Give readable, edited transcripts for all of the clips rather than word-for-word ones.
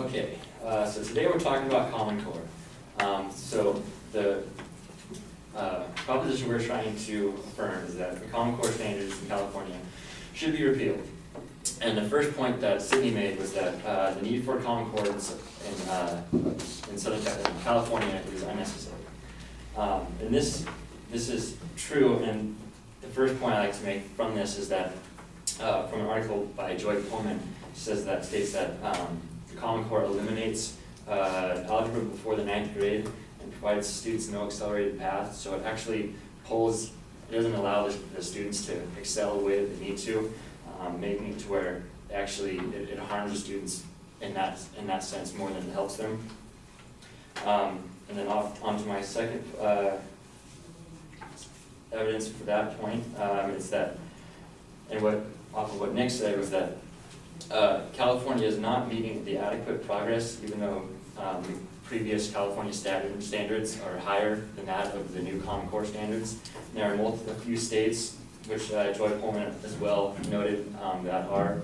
Okay, so today we're talking about Common Core. So the proposition we're trying to affirm is that the Common Core standards in California should be repealed. And the first point that Sydney made was that the need for Common Core in Southern California is unnecessary. And this is true, and the first point I like to make from this is that from an article by Joy Pullman states that the Common Core eliminates algebra before the 9th grade and provides students no accelerated path, so it actually it doesn't allow the students to excel the way that they need to, making it to where actually it harms the students in that sense more than it helps them. And then on to my second evidence for that point is that, and off of what Nick said was that California is not meeting the adequate progress, even though the previous California standards are higher than that of the new Common Core standards. And there are a few states, which Joy Pullman as well noted, that are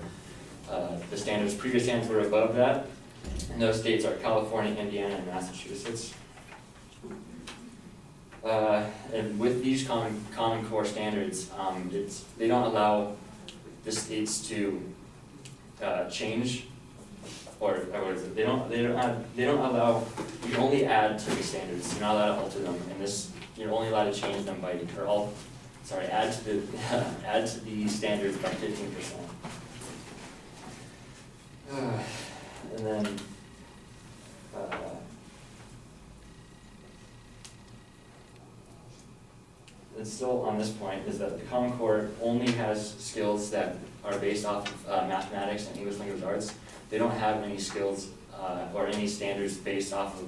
the previous standards were above that. And those states are California, Indiana, and Massachusetts. And with these Common Core standards, they don't allow the states to change, or they don't allow. You can only add to these standards. You're not allowed to alter them, and you're only allowed to change them add to the standards by 15%. And then. And still on this point is that the Common Core only has skills that are based off of mathematics and English language arts. They don't have any skills or any standards based off of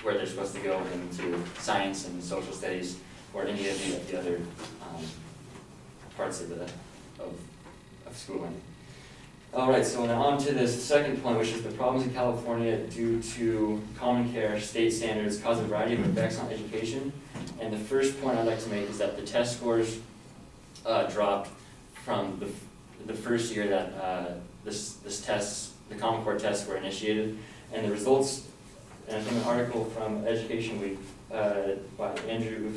where they're supposed to go into science and social studies or any of the other parts of schooling. All right, so now on to this second point, which is the problems in California due to Common Core state standards cause a variety of effects on education. And the first point I'd like to make is that the test scores dropped from the first year that the Common Core tests were initiated, and the results. And from an article from Education Week by Andrew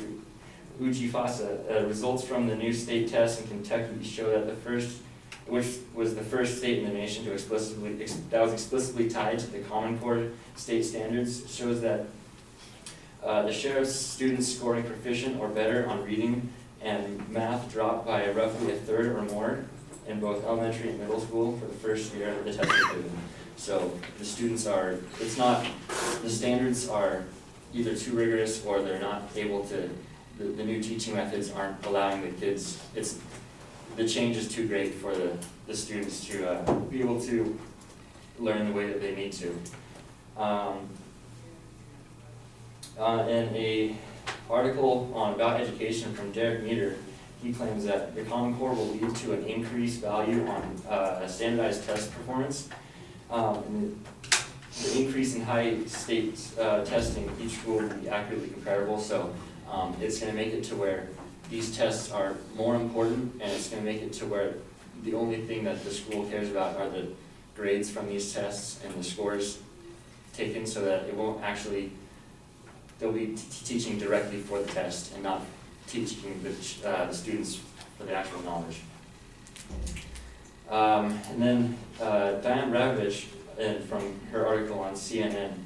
Ujifasa, results from the new state tests in Kentucky show that which was the first state in the nation to explicitly tied to the Common Core state standards, shows that the share of students scoring proficient or better on reading and math dropped by roughly a third or more in both elementary and middle school for the first year of the test was given. So the standards are either too rigorous or they're not able to, the new teaching methods aren't allowing the kids, the change is too great for the students to be able to learn the way that they need to. In a article about education from Derek Meter, he claims that the Common Core will lead to an increased value on standardized test performance. The increase in high stakes testing, each school will be accurately comparable, so it's going to make it to where these tests are more important, and it's going to make it to where the only thing that the school cares about are the grades from these tests and the scores taken, so that it won't actually, they'll be teaching directly for the test and not teaching the students for the actual knowledge. And then Diane Ravitch, from her article on CNN,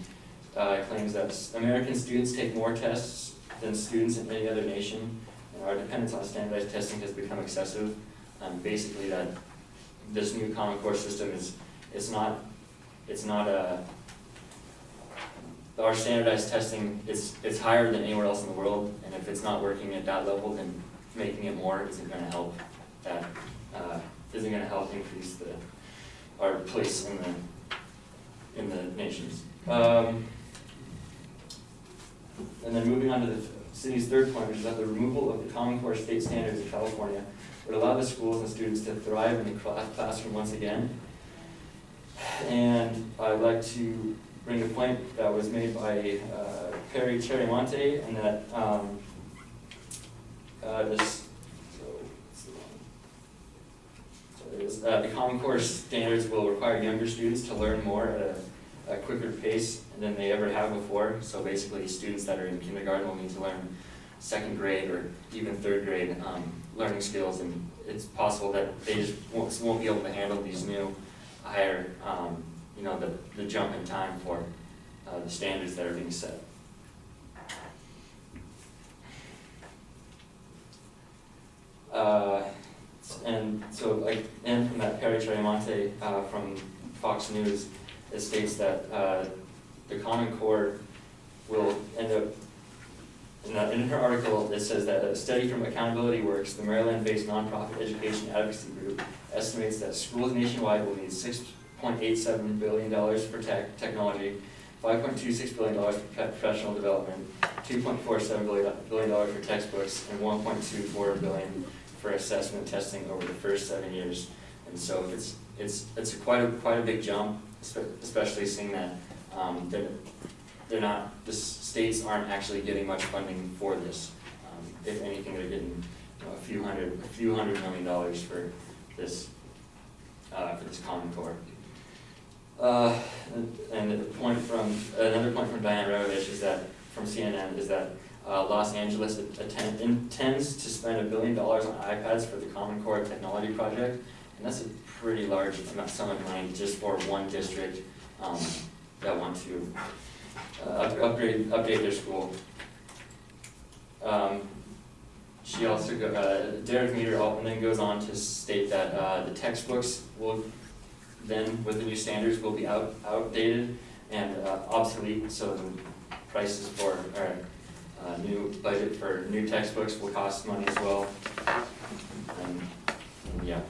claims that American students take more tests than students in any other nation, and our dependence on standardized testing has become excessive. Basically, that this new Common Core system our standardized testing is higher than anywhere else in the world, and if it's not working at that level, then making it more isn't going to help. Isn't going to help increase our place in the nations. And then moving on to the city's third point, which is that the removal of the Common Core state standards in California would allow the schools and students to thrive in the classroom once again. And I'd like to bring a point that was made by Perry Cherimonte, and that the Common Core standards will require younger students to learn more at a quicker pace than they ever have before. So basically, students that are in kindergarten will need to learn second grade or even third grade learning skills, and it's possible that they just won't be able to handle these new higher, you know, the jump in time for the standards that are being set. And so, like, and from that Perry Tremonte from Fox News, it states that the Common Core will end up, in her article, it says that a study from Accountability Works, the Maryland-based nonprofit education advocacy group, estimates that schools nationwide will need $6.87 billion for technology, $5.26 billion for professional development, $2.47 billion for textbooks, and $1.24 billion for assessment testing over the first 7 years. And so it's quite a big jump, especially seeing that the states aren't actually getting much funding for this. If anything, they're getting, you know, a few hundred million dollars for this Common Core. And another point from Diane Ravitch is that, from CNN, is that Los Angeles intends to spend $1 billion on iPads for the Common Core Technology Project, and that's a pretty large sum of money just for one district that want to update their school. She also Derek Meter then goes on to state that the textbooks will then, with the new standards, will be outdated and obsolete. So the prices for new budget for new textbooks will cost money as well. And yeah.